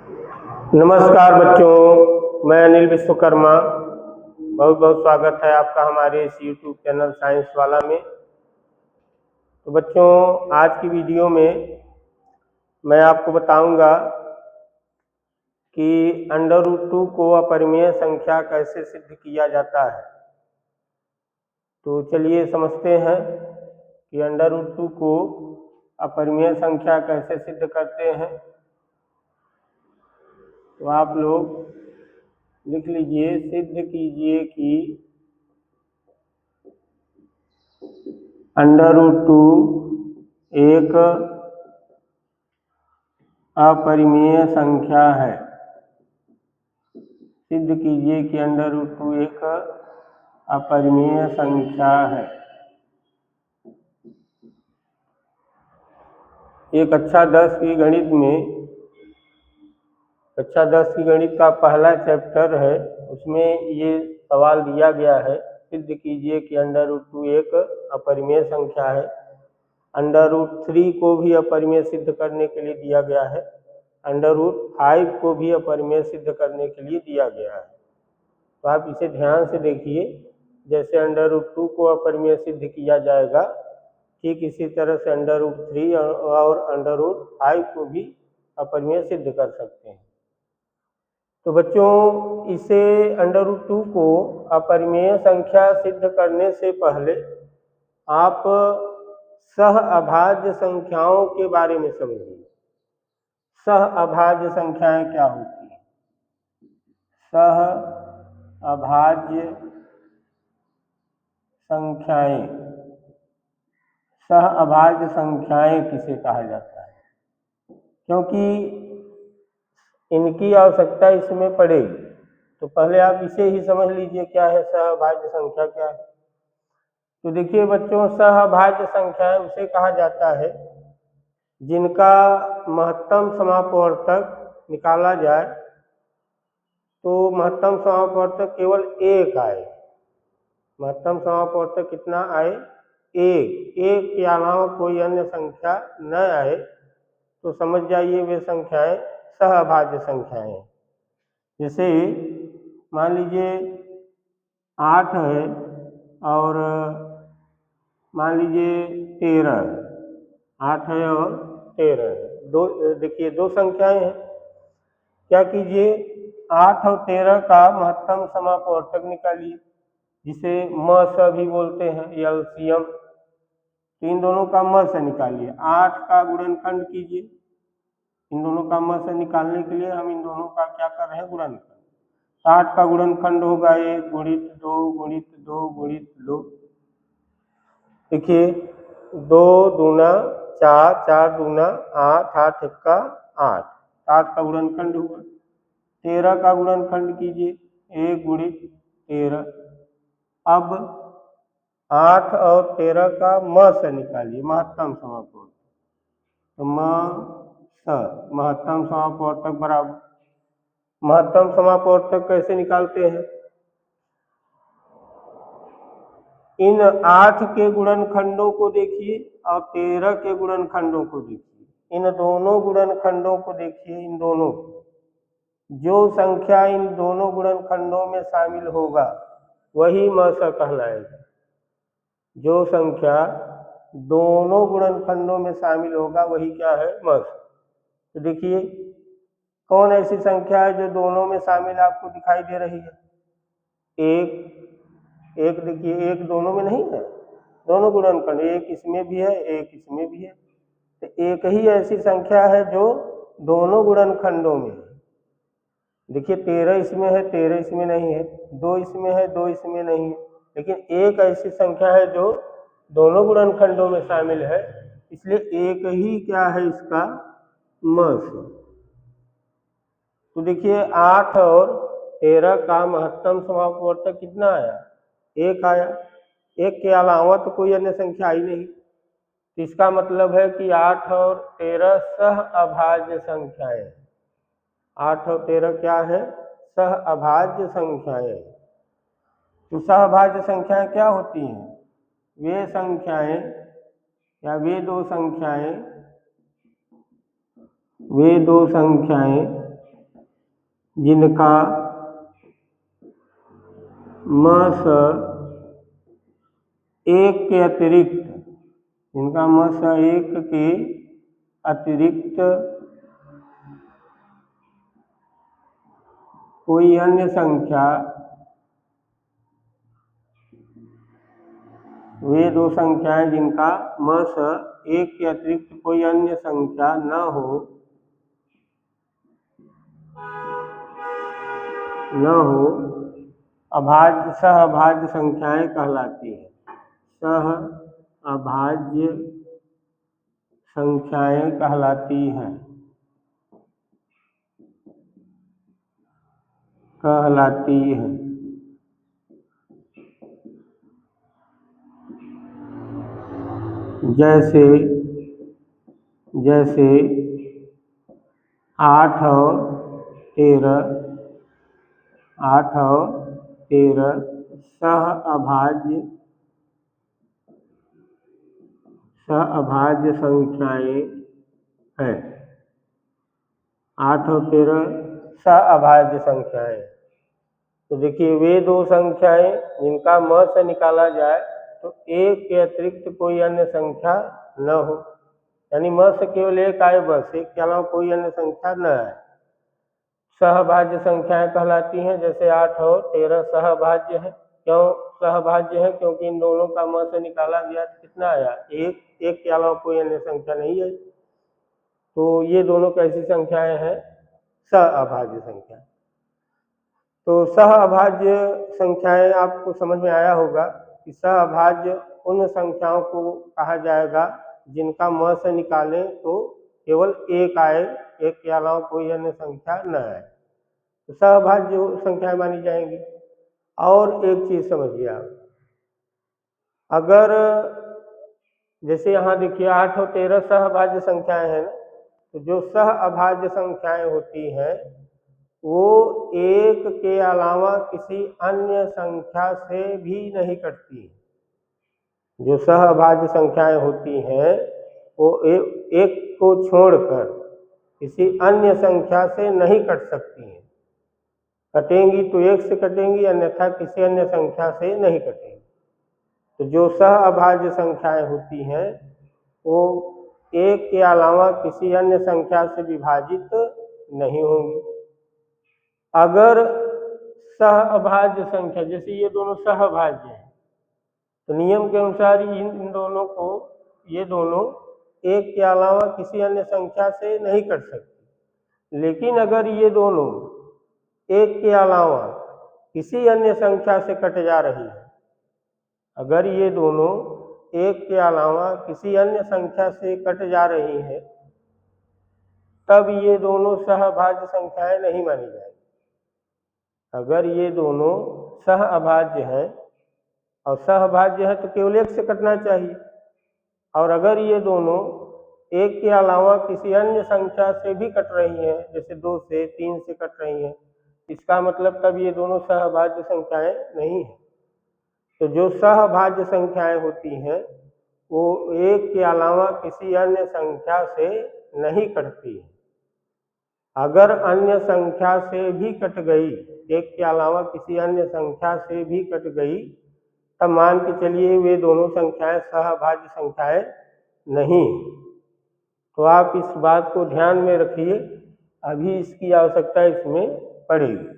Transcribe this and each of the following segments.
नमस्कार बच्चों, मैं अनिल विश्वकर्मा। बहुत बहुत स्वागत है आपका हमारे इस YouTube चैनल साइंस वाला में। तो बच्चों, आज की वीडियो में मैं आपको बताऊंगा कि √2 को अपरिमेय संख्या कैसे सिद्ध किया जाता है। तो चलिए समझते हैं कि √2 को अपरिमेय संख्या कैसे सिद्ध करते हैं। तो आप लोग लिख लीजिए, सिद्ध कीजिए कि √2 एक अपरिमेय संख्या है। सिद्ध कीजिए कि √2 एक अपरिमेय संख्या है। एक कक्षा 10 की गणित में, कक्षा 10 की गणित का पहला चैप्टर है, उसमें ये सवाल दिया गया है, सिद्ध कीजिए कि √2 एक अपरिमेय संख्या है। √3 को भी अपरिमेय सिद्ध करने के लिए दिया गया है। √5 को भी अपरिमेय सिद्ध करने के लिए दिया गया है। तो आप इसे ध्यान से देखिए, जैसे √2 को अपरिमेय सिद्ध किया जाएगा, ठीक इसी तरह से √3 और √5 को भी अपरिमेय सिद्ध कर सकते हैं। तो बच्चों, इसे √2 को अपरिमेय संख्या सिद्ध करने से पहले आप सह अभाज्य संख्याओं के बारे में समझिए। सह अभाज्य संख्याएं क्या होती हैं? सह अभाज्य संख्याएं, सह अभाज्य संख्याएं किसे कहा जाता है? क्योंकि इनकी आवश्यकता इसमें पड़ेगी, तो पहले आप इसे ही समझ लीजिए क्या है सह अभाज्य संख्या क्या है। तो देखिए बच्चों, सह अभाज्य संख्याएं उसे कहा जाता है जिनका महत्तम समापवर्तक निकाला जाए तो महत्तम समापवर्तक केवल एक आए। महत्तम समापवर्तक कितना आए? एक के अलावा कोई अन्य संख्या न आए, तो समझ जाइए वे संख्याएं सह अभाज्य संख्याएं हैं। जैसे मान लीजिए 8 है और मान लीजिए 13 है। 8 है और 13 है, दो, देखिए दो संख्याएं हैं। क्या कीजिए, 8 और 13 का महत्तम समापवर्तक निकालिए, जिसे म स भी बोलते हैं, एलसीएम। तो इन दोनों का म से निकालिए। 8 का गुणनखंड कीजिए। इन दोनों का म से निकालने के लिए हम इन दोनों का क्या कर रहे हैं? गुणनखंड। 8 का गुणनखंड होगा 1 गुणित 2 गुणित 2 गुणित 2। देखिए 2 दूना 4, 4 दूना 8, 8 एक्का 8, 8 का गुणनखंड हुआ। 13 का गुणनखंड कीजिए, 1 गुणित 13। अब 8 और 13 का म से निकालिए, महत्तम समापवर्तक। तो म स महत्तम समापवर्तक बराबर। महत्तम समापवर्तक कैसे निकालते हैं? इन 8 के गुणनखंडों को देखिए और 13 के गुणनखंडों को देखिए। इन दोनों गुणनखंडों को देखिए, इन दोनों जो संख्या इन दोनों गुणनखंडों में शामिल होगा वही म स कहलाएगा। जो संख्या दोनों गुणनखंडों में शामिल होगा वही क्या है? म स। तो देखिए कौन ऐसी संख्या है जो दोनों में शामिल आपको दिखाई दे रही है? एक देखिए, एक दोनों में नहीं है, दोनों गुणनखंड, एक इसमें भी है एक इसमें भी है। तो एक ही ऐसी संख्या है जो दोनों गुणनखंडों में है। देखिए 13 इसमें है, 13 इसमें नहीं है, 2 इसमें है, 2 इसमें नहीं है, लेकिन एक ऐसी संख्या है जो दोनों गुणनखंडों में शामिल है, इसलिए एक ही क्या है इसका? म स। तो देखिए 8 और 13 का महत्तम समापवर्तक कितना आया? 1 आया। 1 के अलावा तो कोई अन्य संख्या आई नहीं। तो इसका मतलब है कि 8 और 13 सह अभाज्य संख्याएं। 8 और 13 क्या है? सह अभाज्य संख्याएं। तो सह अभाज्य संख्याएं क्या होती हैं? वे संख्याएं या वे दो संख्याएं जिनका मस एक के अतिरिक्त, जिनका मस एक के अतिरिक्त कोई अन्य संख्या, वे दो संख्याएं जिनका मस एक के अतिरिक्त कोई अन्य संख्या न हो अभाज्य सहअभाज्य संख्याएं कहलाती है। सहअभाज्य संख्याएं कहलाती हैं। जैसे 8 और 13 सहअभाज्य संख्याएं हैं। 8 और 13 सहअभाज्य संख्याएं। तो देखिए वे दो संख्याएं जिनका म से निकाला जाए तो एक के अतिरिक्त कोई अन्य संख्या न हो, यानी म से केवल एक आए, बस एक के अलावा कोई अन्य संख्या न आए, सहभाज्य संख्याएं कहलाती हैं। जैसे 8 और 13 सहभाज्य है। क्यों सहभाज्य है? क्योंकि इन दोनों का म से निकाला गया तो कितना आया? एक के अलावा कोई अन्य संख्या नहीं आई। तो ये दोनों कैसी संख्याएं हैं? सहअभाज्य संख्या। तो सहअभाज्य संख्याएं आपको समझ में आया होगा कि सहअभाज्य उन संख्याओं को कहा जाएगा जिनका म से निकालें तो केवल एक आए, एक के अलावा कोई अन्य संख्या न आए, तो सहअभाज्य संख्याएं मानी जाएंगी। और एक चीज समझिए आप, अगर जैसे यहाँ देखिए 8 और 13 सहअभाज्य संख्याएं हैं ना, तो जो सहअभाज्य संख्याएं होती हैं वो एक के अलावा किसी अन्य संख्या से भी नहीं कटती। जो सहअभाज्य संख्याएं होती हैं वो एक को छोड़कर किसी अन्य संख्या से नहीं कट सकती हैं। कटेंगी तो एक से कटेंगी, अन्यथा किसी अन्य संख्या से नहीं कटेंगी। तो जो सहअभाज्य संख्याएं होती हैं वो एक के अलावा किसी अन्य संख्या से विभाजित नहीं होंगी। अगर सहअभाज्य संख्या, जैसे ये दोनों सहअभाज्य हैं, तो नियम के अनुसार इन दोनों को, ये दोनों एक के अलावा किसी अन्य संख्या से नहीं कट सकती। लेकिन अगर ये दोनों एक के अलावा किसी अन्य संख्या से कट जा रही है, अगर ये दोनों एक के अलावा किसी अन्य संख्या से कट जा रही है, तब ये दोनों सहअभाज्य संख्याएं नहीं मानी जाएगी। अगर ये दोनों सहअभाज्य हैं, और सहअभाज्य है तो केवल एक से कटना चाहिए, और अगर ये दोनों एक के अलावा किसी अन्य संख्या से भी कट रही हैं, जैसे 2 से 3 से कट रही हैं, इसका मतलब तब ये दोनों सहअभाज्य संख्याएं नहीं हैं। तो जो सहअभाज्य संख्याएं होती हैं वो एक के अलावा किसी अन्य संख्या से नहीं कटती है। अगर अन्य संख्या से भी कट गई, एक के अलावा किसी अन्य संख्या से भी कट गई, तब मान के चलिए वे दोनों संख्याएं सहअभाज्य संख्याएं नहीं। तो आप इस बात को ध्यान में रखिए, अभी इसकी आवश्यकता इसमें पड़ेगी।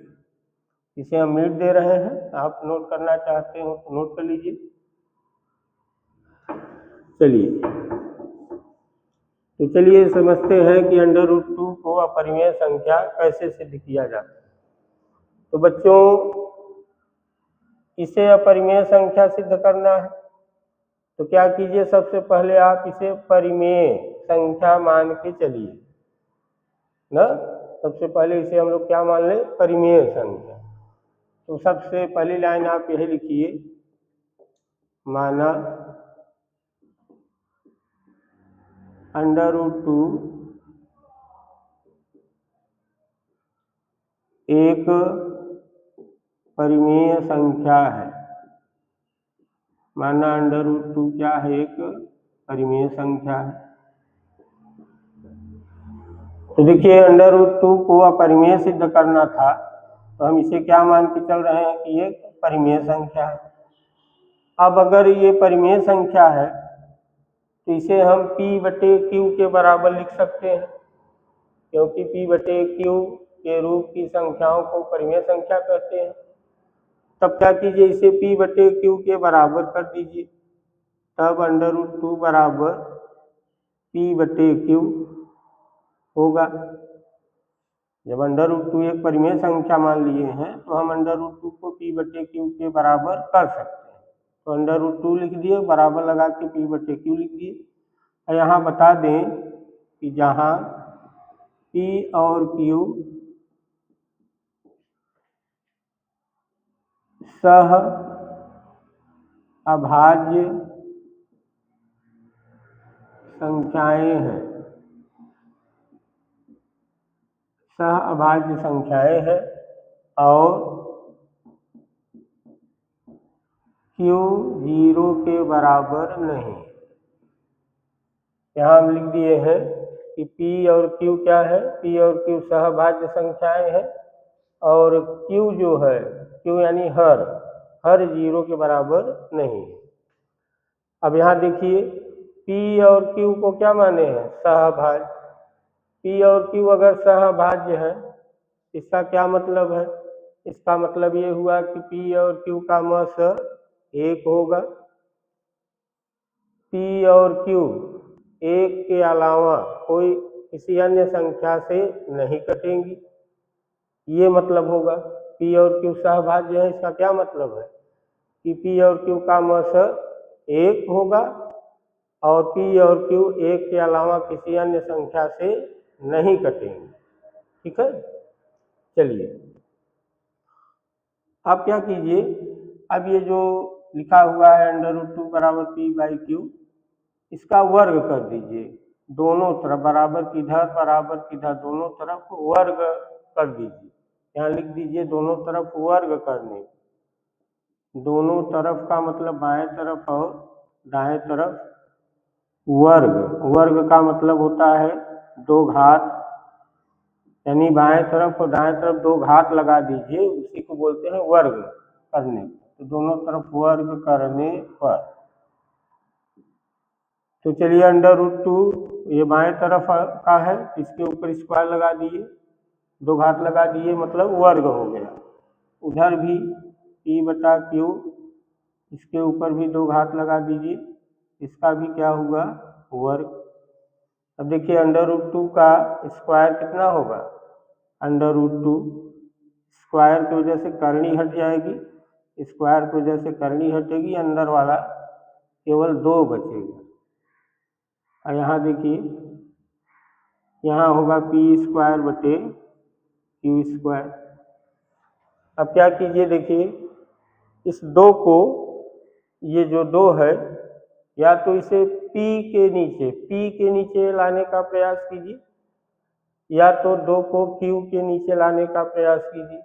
इसे हम मीट दे रहे हैं, आप नोट करना चाहते हो तो नोट कर लीजिए। चलिए तो चलिए समझते हैं कि √2 को अपरिमेय संख्या कैसे सिद्ध किया जाता है। तो बच्चों इसे अपरिमेय संख्या सिद्ध करना है तो क्या कीजिए, सबसे पहले आप इसे परिमेय संख्या मान के चलिए ना। सबसे पहले इसे हम लोग क्या मान लें? परिमेय संख्या। तो सबसे पहली लाइन आप यही लिखिए, माना √2 एक परिमेय संख्या है। माना √2 क्या है? एक परिमेय संख्या है। तो देखिए √2 को अपरिमेय सिद्ध करना था, तो हम इसे क्या मान के चल रहे हैं कि ये परिमेय संख्या है। अब अगर ये परिमेय संख्या है तो इसे हम P/Q के बराबर लिख सकते हैं, क्योंकि P/Q के रूप की संख्याओं को परिमेय संख्या कहते हैं। तब क्या कीजिए, इसे P/Q के बराबर कर दीजिए, तब √2 बराबर P/Q होगा। जब √2 एक परिमेय संख्या मान लिए हैं तो हम √2 को P/Q के बराबर कर सकते हैं। तो √2 लिख दिए, बराबर लगा के P/Q लिख दिए। और यहाँ बता दें कि जहाँ P और Q सह अभाज्य संख्याएं हैं, सह अभाज्य संख्याएं हैं और Q 0 के बराबर नहीं। यहाँ हम लिख दिए हैं कि P और Q क्या है, P और Q सहभाज्य संख्याएं हैं और Q जो है, Q यानी हर 0 के बराबर नहीं है। अब यहाँ देखिए P और Q को क्या माने हैं, सहभाज्य। P और Q अगर सहभाज्य है, इसका क्या मतलब है, इसका मतलब ये हुआ कि P और Q का मस 1 होगा। P और Q 1 के अलावा कोई किसी अन्य संख्या से नहीं कटेंगी, ये मतलब होगा। P और Q सहभाज्य है, इसका क्या मतलब है कि P और Q का मस 1 होगा और P और Q 1 के अलावा किसी अन्य संख्या से नहीं कटेंगे। ठीक है, चलिए अब क्या कीजिए, अब ये जो लिखा हुआ है √2 बराबर P/Q, इसका वर्ग कर दीजिए दोनों तरफ, बराबर किधर दोनों तरफ वर्ग कर दीजिए। यहाँ लिख दीजिए दोनों तरफ वर्ग करने, दोनों तरफ का मतलब बाएं तरफ और दाएं तरफ वर्ग। वर्ग का मतलब होता है 2 घात, यानी बाएं तरफ और दाएं तरफ 2 घात लगा दीजिए, उसी को बोलते हैं वर्ग करने। तो दोनों तरफ वर्ग करने पर, तो चलिए √2 ये बाएं तरफ का है, इसके ऊपर स्क्वायर लगा दिए, 2 घात लगा दिए, मतलब वर्ग हो गया। उधर भी P/Q, इसके ऊपर भी 2 घात लगा दीजिए, इसका भी क्या हुआ, वर्ग। अब देखिए √2 का स्क्वायर कितना होगा, √2 स्क्वायर की वजह से करनी हट जाएगी, स्क्वायर की वजह से करनी हटेगी, अंदर वाला केवल 2 बचेगा। और यहाँ देखिए, यहाँ होगा P²/Q²। अब क्या कीजिए, देखिए इस 2 को, ये जो 2 है, या तो इसे P के नीचे लाने का प्रयास कीजिए, या तो 2 को Q के नीचे लाने का प्रयास कीजिए,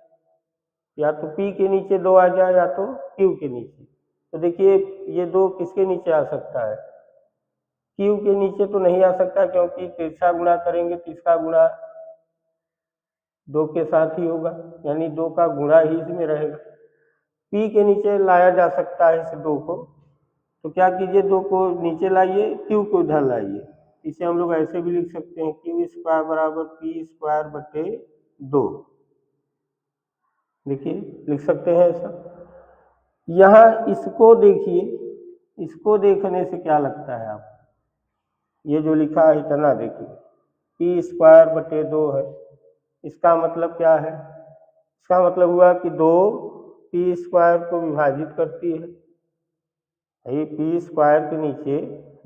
या तो P के नीचे 2 आ जाए या तो Q के नीचे। तो देखिए ये 2 किसके नीचे आ सकता है, Q के नीचे तो नहीं आ सकता, क्योंकि तिरछा गुणा करेंगे तो इसका गुणा 2 के साथ ही होगा, यानी 2 का गुणा ही इसमें रहेगा। P के नीचे लाया जा सकता है इस 2 को, तो क्या कीजिए, 2 को नीचे लाइए, Q को उधर लाइए। इसे हम लोग ऐसे भी लिख सकते हैं, Q² बराबर P²/2। देखिए लिख सकते हैं ऐसा। यहाँ इसको देखिए, इसको देखने से क्या लगता है आपको, ये जो लिखा है इतना देखिए, P²/2 है, इसका मतलब क्या है, इसका मतलब हुआ कि 2 P² को विभाजित करती है। ये P² के नीचे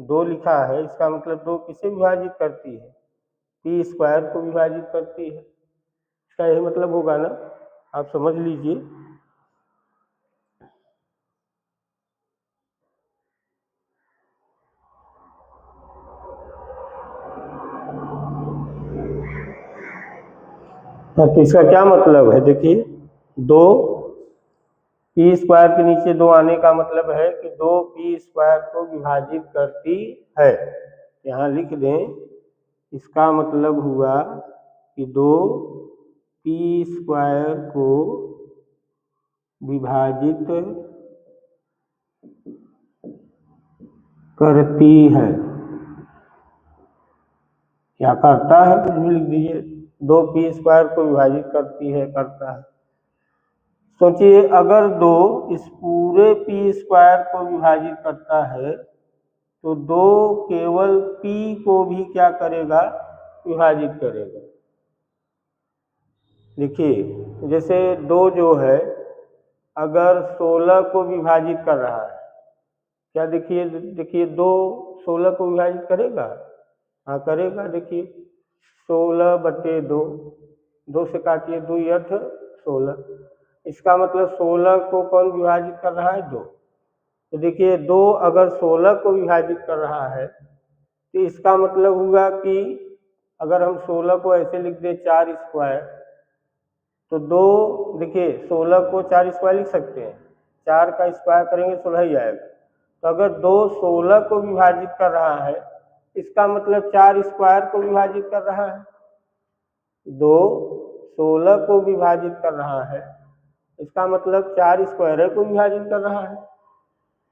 2 लिखा है, इसका मतलब 2 किसे विभाजित करती है, P² को विभाजित करती है। इसका यही मतलब होगा ना, आप समझ लीजिए। तो इसका क्या मतलब है, देखिए 2 P² के नीचे 2 आने का मतलब है कि 2 P² को विभाजित करती है। यहाँ लिख दें, इसका मतलब हुआ कि 2p² को विभाजित करती है, क्या करता है, कुछ भी लिख दीजिए, 2p² को विभाजित करती है, करता है। सोचिए अगर 2 इस पूरे p² को विभाजित करता है तो 2 केवल p को भी क्या करेगा, विभाजित करेगा। देखिए जैसे 2 जो है अगर 16 को विभाजित कर रहा है, क्या देखिए 2 16 को विभाजित करेगा, हाँ करेगा। देखिए 16/2, 2 से काटिए, 2 8 16, इसका मतलब 16 को कौन विभाजित कर रहा है, 2। तो देखिए 2 अगर 16 को विभाजित कर रहा है तो इसका मतलब हुआ कि अगर हम 16 को ऐसे लिख दें 4² तो 2, देखिए 16 को 4² लिख सकते हैं, 4 का स्क्वायर करेंगे 16 ही आएगा। तो अगर 2 16 को विभाजित कर रहा है इसका मतलब 4² को विभाजित कर रहा है। 2 16 को विभाजित कर रहा है इसका मतलब 4² को विभाजित कर रहा है।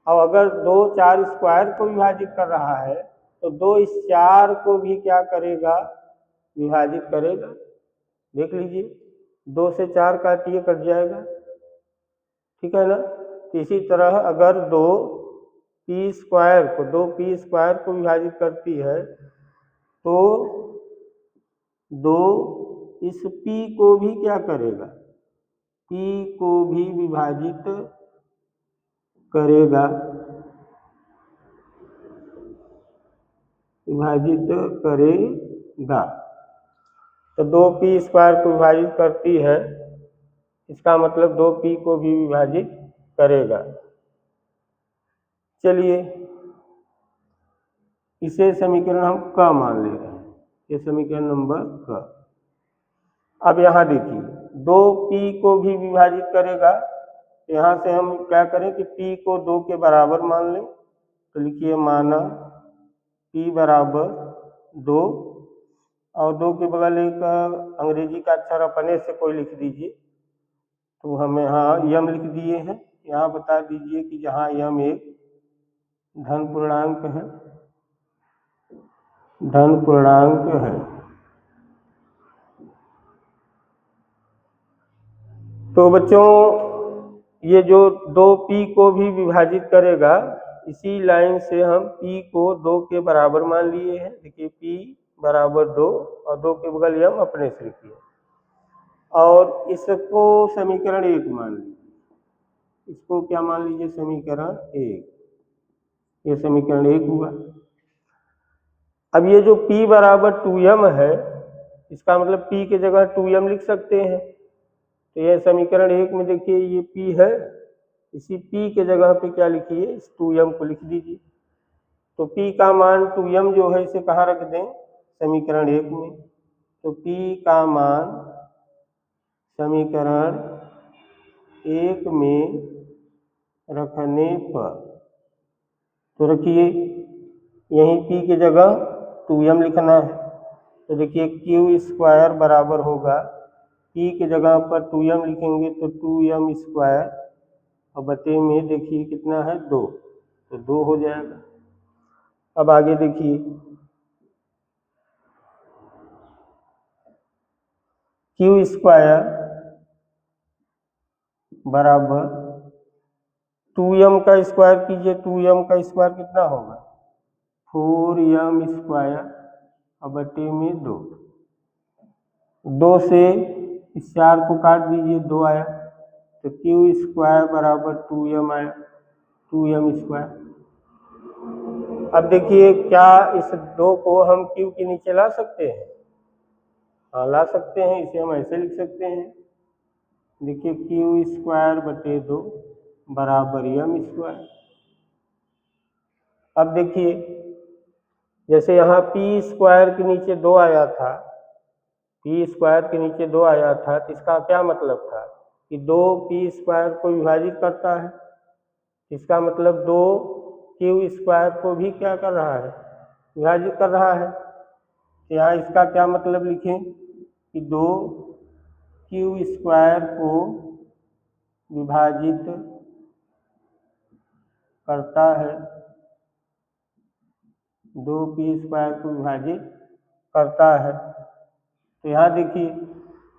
और अगर 2 4² को विभाजित कर रहा है तो 2 इस 4 को भी क्या करेगा, विभाजित करेगा। देख लीजिए 2 से 4 काटिए, कट जाएगा, ठीक है ना। इसी तरह अगर 2p² को विभाजित करती है तो 2 इस p को भी क्या करेगा, p को भी विभाजित करेगा, विभाजित करेगा। तो 2p² को विभाजित करती है, इसका मतलब 2p को भी विभाजित करेगा। चलिए इसे समीकरण हम क मान ले रहे हैं, ये समीकरण नंबर क। अब यहाँ देखिए 2p को भी विभाजित करेगा, यहाँ से हम क्या करें कि p को 2 के बराबर मान लें। तो लिखिए माना p बराबर 2 और 2 के बगल एक अंग्रेजी का अक्षर अपने से कोई लिख दीजिए। तो हम यहाँ यम लिख दिए हैं। यहाँ बता दीजिए कि जहाँ यम एक धन पूर्णांक है, धन पूर्णांक है। तो बच्चों ये जो 2p को भी विभाजित करेगा, इसी लाइन से हम p को 2 के बराबर मान लिए हैं। देखिए p बराबर 2 और 2 के बगल यम अपने से लिखिए और इसको समीकरण 1 मान लीजिए। इसको क्या मान लीजिए, समीकरण 1। ये समीकरण 1 हुआ। अब ये जो p बराबर 2m है, इसका मतलब p की जगह 2m लिख सकते हैं। तो यह समीकरण 1 में देखिए ये p है, इसी p के जगह पे क्या लिखिए, इस 2m को लिख दीजिए। तो p का मान 2m जो है इसे कहाँ रख दें, समीकरण 1 में। तो p का मान समीकरण 1 में रखने पर, तो रखिए यहीं p की जगह 2m लिखना है। तो देखिए q² बराबर होगा, p की जगह पर 2m लिखेंगे तो 2m² और बटे में देखिए कितना है 2, तो 2 हो जाएगा। अब आगे देखिए q² बराबर 2m का स्क्वायर कीजिए, 2m का स्क्वायर कितना होगा, 4m² और बटे में 2। 2 से इस 4 को काट दीजिए, 2 आया, तो q² बराबर 2m आया, 2m²। अब देखिए क्या इस 2 को हम q के नीचे ला सकते हैं, हाँ ला सकते हैं। इसे हम ऐसे लिख सकते हैं, देखिए q² बटे 2 बराबर m²। अब देखिए जैसे यहाँ p² के नीचे 2 आया था, p² के नीचे 2 आया था, तो इसका क्या मतलब था कि 2p² को विभाजित करता है। इसका मतलब 2q² को भी क्या कर रहा है, विभाजित कर रहा है। तो यहाँ इसका क्या मतलब लिखें कि 2q² को विभाजित करता है, 2p² को विभाजित करता है। तो यहाँ देखिए,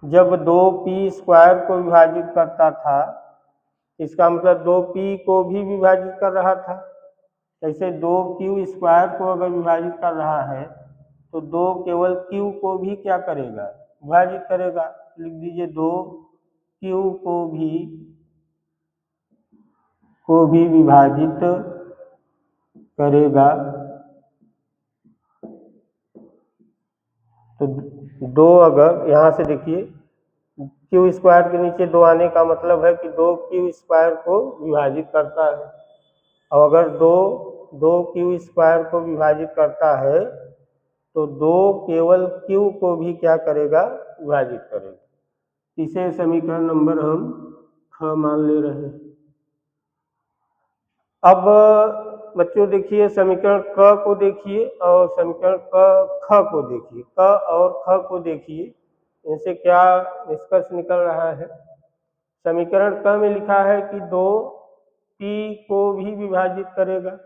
जब 2p² को विभाजित करता था, इसका मतलब 2p को भी विभाजित कर रहा था। जैसे 2q² को अगर विभाजित कर रहा है तो 2 केवल q को भी क्या करेगा, विभाजित करेगा। लिख दीजिए 2q को भी विभाजित करेगा। तो 2 अगर यहाँ से देखिए q² के नीचे 2 आने का मतलब है कि 2q² को विभाजित करता है। और अगर 2q² को विभाजित करता है तो 2 केवल q को भी क्या करेगा, विभाजित करेगा। इसे समीकरण नंबर हम ख मान ले रहे हैं। अब बच्चों देखिए, समीकरण क को देखिए और समीकरण ख को देखिए। क और ख को देखिए, इनसे क्या निष्कर्ष निकल रहा है। समीकरण क में लिखा है कि 2p को भी विभाजित करेगा,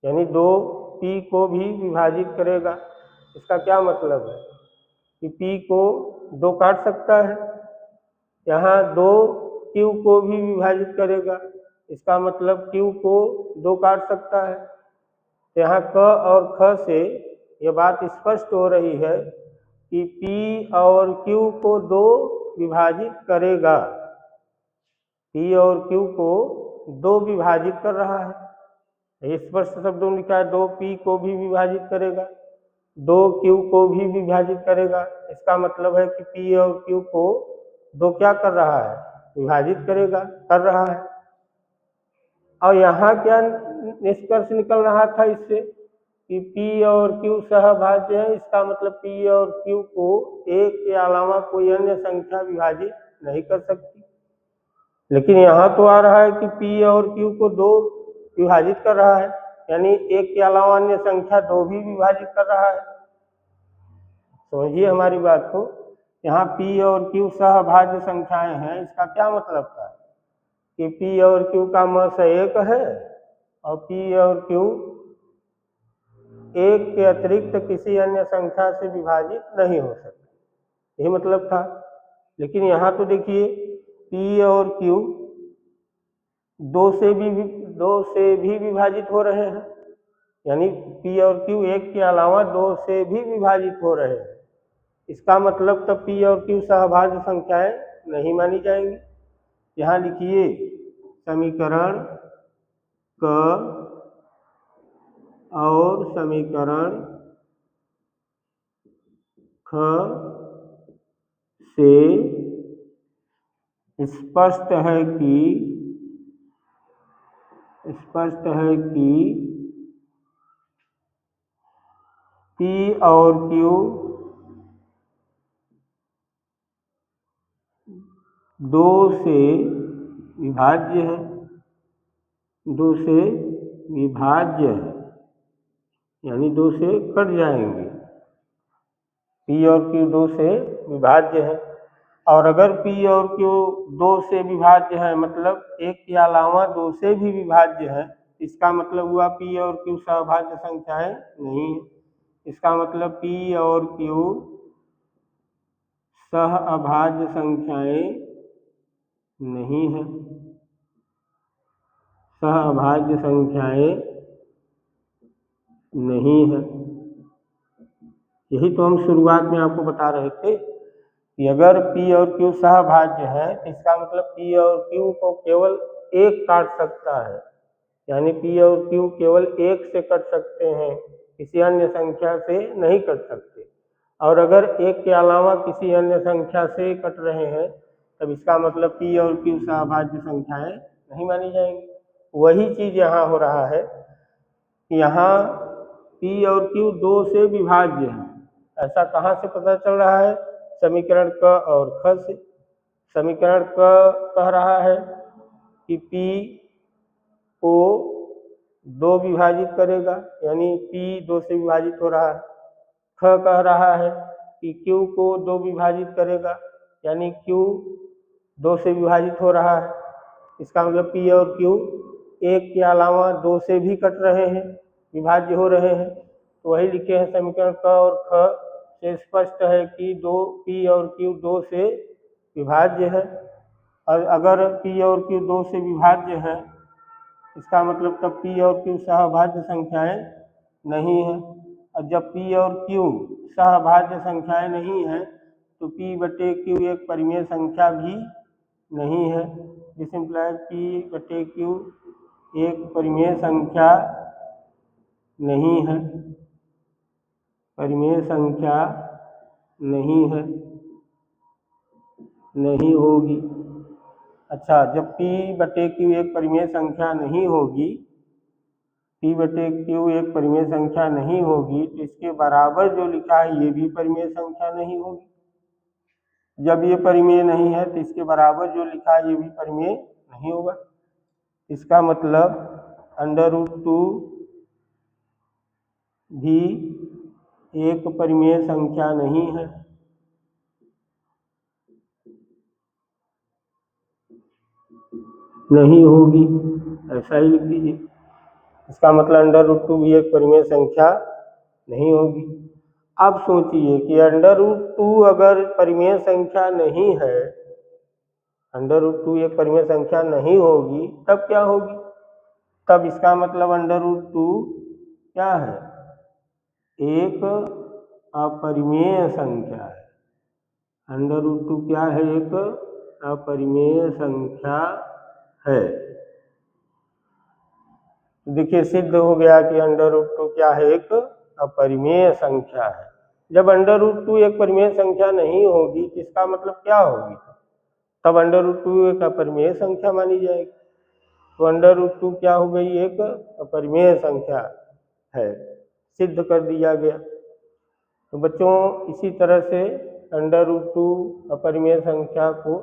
यानी 2p को भी विभाजित करेगा। इसका क्या मतलब है कि p को 2 काट सकता है, यहाँ 2q को भी विभाजित करेगा, इसका मतलब q को 2 काट सकता है। यहाँ क और ख से यह बात स्पष्ट हो रही है कि p और q को 2 विभाजित करेगा, p और q को 2 विभाजित कर रहा है। स्पष्ट शब्दों में लिखा है 2p को भी विभाजित करेगा, 2q को भी विभाजित करेगा। इसका मतलब है कि p और q को 2 क्या कर रहा है, विभाजित करेगा, कर रहा है। और यहाँ क्या निष्कर्ष निकल रहा था इससे कि p और q सहभाज्य है। इसका मतलब p और q को 1 के अलावा कोई अन्य संख्या विभाजित नहीं कर सकती। लेकिन यहाँ तो आ रहा है कि p और q को 2 विभाजित कर रहा है, यानी 1 के अलावा अन्य संख्या 2 भी विभाजित कर रहा है। समझिए हमारी बात को। यहाँ p और q सहभाज्य संख्याएं हैं। इसका क्या मतलब था कि p और q का मस 1 है और p और q 1 के अतिरिक्त किसी अन्य संख्या से विभाजित नहीं हो सकते, यही मतलब था। लेकिन यहाँ तो देखिए p और q 2 से भी विभाजित हो रहे हैं, यानी p और q 1 के अलावा 2 से भी विभाजित हो रहे हैं। इसका मतलब तब p और q सहभाज्य संख्याएं नहीं मानी जाएंगी। यहाँ लिखिए समीकरण क और समीकरण ख से स्पष्ट है कि p और q 2 से विभाज्य है, 2 से विभाज्य है, यानी 2 से कट जाएंगे। p और q 2 से विभाज्य है। और अगर p और q 2 से विभाज्य है, मतलब 1 के अलावा 2 से भी विभाज्य है, इसका मतलब हुआ p और q सहभाज्य संख्याएं नहीं है। इसका मतलब p और q सहअभाज्य संख्याएं नहीं है, सहअभाज्य संख्याएं नहीं है। यही तो हम शुरुआत में आपको बता रहे थे कि अगर p और q सहभाज्य है तो इसका मतलब p और q को केवल 1 काट सकता है, यानी p और q केवल 1 से कट सकते हैं, किसी अन्य संख्या से नहीं कट सकते। और अगर 1 के अलावा किसी अन्य संख्या से कट रहे हैं तब इसका मतलब p और q सहभाज्य संख्याएं नहीं मानी जाएंगी। वही चीज यहाँ हो रहा है, यहाँ p और q 2 से विभाज्य है। ऐसा कहाँ से पता चल रहा है? समीकरण क और ख से। समीकरण क कह रहा है कि p को 2 विभाजित करेगा, यानी p 2 से विभाजित हो रहा है। ख कह रहा है कि Q को 2 विभाजित करेगा, यानी Q 2 से विभाजित हो रहा है। इसका मतलब P और Q एक के अलावा 2 से भी कट रहे हैं, विभाज्य हो रहे हैं। तो वही लिखे हैं समीकरण क और ख से स्पष्ट है कि P और Q 2 से विभाज्य है। और अगर P और Q 2 से विभाज्य है, इसका मतलब तब P और Q सहभाज्य संख्याएं नहीं है। और जब P और Q सहभाज्य संख्याएं नहीं है तो P बटे Q एक परिमेय संख्या भी नहीं है। दिस इम्प्लाइज P बटे Q एक परिमेय संख्या नहीं है, परिमेय संख्या नहीं है, नहीं होगी। अच्छा, जब P बटे Q एक परिमेय संख्या नहीं होगी, P बटे Q एक परिमेय संख्या नहीं होगी तो इसके बराबर जो लिखा है ये भी परिमेय संख्या नहीं होगी। जब ये परिमेय नहीं है तो इसके बराबर जो लिखा है ये भी परिमेय नहीं होगा। इसका मतलब √2 भी एक परिमेय संख्या नहीं है। नहीं होगी, ऐसा ही लिख दीजिए। इसका मतलब √2 भी एक परिमेय संख्या नहीं होगी। अब सोचिए कि √2 अगर परिमेय संख्या नहीं है, √2 एक परिमेय संख्या नहीं होगी, तब क्या होगी? तब इसका मतलब √2 क्या है? एक अपरिमेय संख्या है। √2 क्या है? एक अपरिमेय संख्या है। देखिए, सिद्ध हो गया कि √2 क्या है? एक अपरिमेय संख्या है। जब √2 एक परिमेय संख्या नहीं होगी तो इसका मतलब क्या होगी? तब √2 एक अपरिमेय संख्या मानी जाएगी। तो √2 क्या हो गई? एक अपरिमेय संख्या है, सिद्ध कर दिया गया। तो बच्चों, इसी तरह से √2 अपरिमेय संख्या को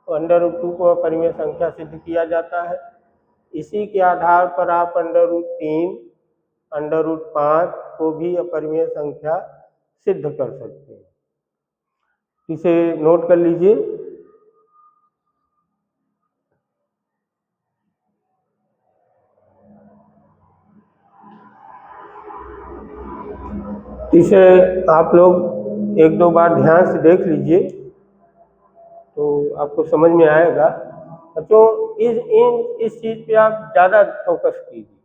√2 को अपरिमेय संख्या सिद्ध किया जाता है। इसी के आधार पर आप √3, √5 को भी अपरिमेय संख्या सिद्ध कर सकते हैं। इसे नोट कर लीजिए। इसे आप लोग एक दो बार ध्यान से देख लीजिए तो आपको समझ में आएगा। बच्चों, इस चीज पे आप ज़्यादा फोकस कीजिए।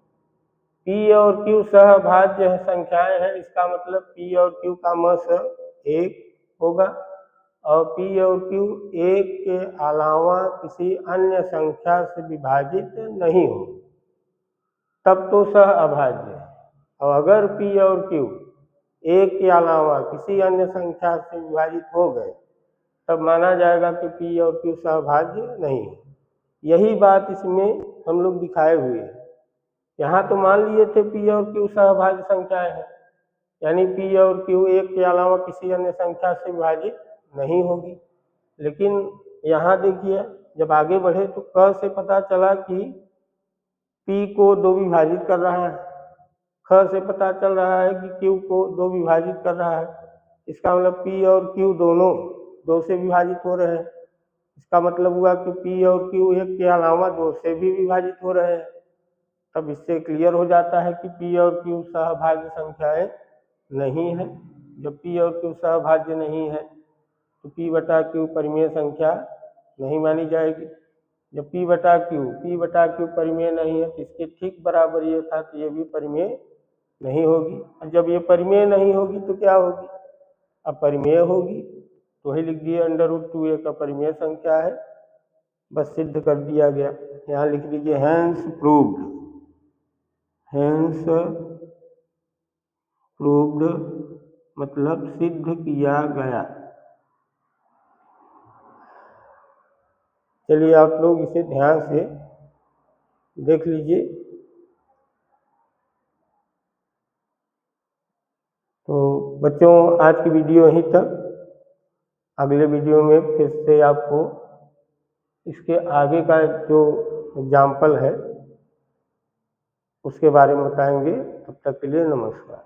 P और Q सहभाज्य संख्याएं हैं, इसका मतलब P और Q का मस 1 होगा और P और Q एक के अलावा किसी अन्य संख्या से विभाजित नहीं हो, तब तो सह अभाज्य है। और अगर P और Q एक के अलावा किसी अन्य संख्या से विभाजित हो गए तब माना जाएगा कि P और Q सहभाज्य नहीं है। यही बात इसमें हम लोग दिखाए हुए हैं। यहाँ तो मान लिए थे P और Q सहभाज्य संख्याएं हैं, यानी P और Q एक के अलावा किसी अन्य संख्या से विभाजित नहीं होगी। लेकिन यहाँ देखिए, जब आगे बढ़े तो क से पता चला कि P को 2 विभाजित कर रहा है, ख से पता चल रहा है कि Q को 2 विभाजित कर रहा है। इसका मतलब P और Q दोनों 2 से विभाजित हो रहे हैं। इसका मतलब हुआ कि P और Q एक के अलावा 2 से भी विभाजित हो रहे हैं। तब इससे क्लियर हो जाता है कि P और Q सहभाज्य संख्याएं नहीं है। जब P और Q सहभाज्य नहीं है तो P बटा Q परिमेय संख्या नहीं मानी जाएगी। जब P बटा Q परिमेय नहीं है तो इसके ठीक बराबर ये था, तो ये भी परिमेय नहीं होगी। और जब ये परिमेय नहीं होगी तो क्या होगी? अपरिमेय होगी। तो वही लिख दिए √2 एक अपरिमेय संख्या है, बस सिद्ध कर दिया गया। यहाँ लिख दीजिए हैंस प्रूव्ड, हैंस प्रूव्ड मतलब सिद्ध किया गया। चलिए आप लोग इसे ध्यान से देख लीजिए। तो बच्चों, आज की वीडियो यहीं तक। अगले वीडियो में फिर से आपको इसके आगे का जो एग्जाम्पल है उसके बारे में बताएंगे। तब तक के लिए नमस्कार।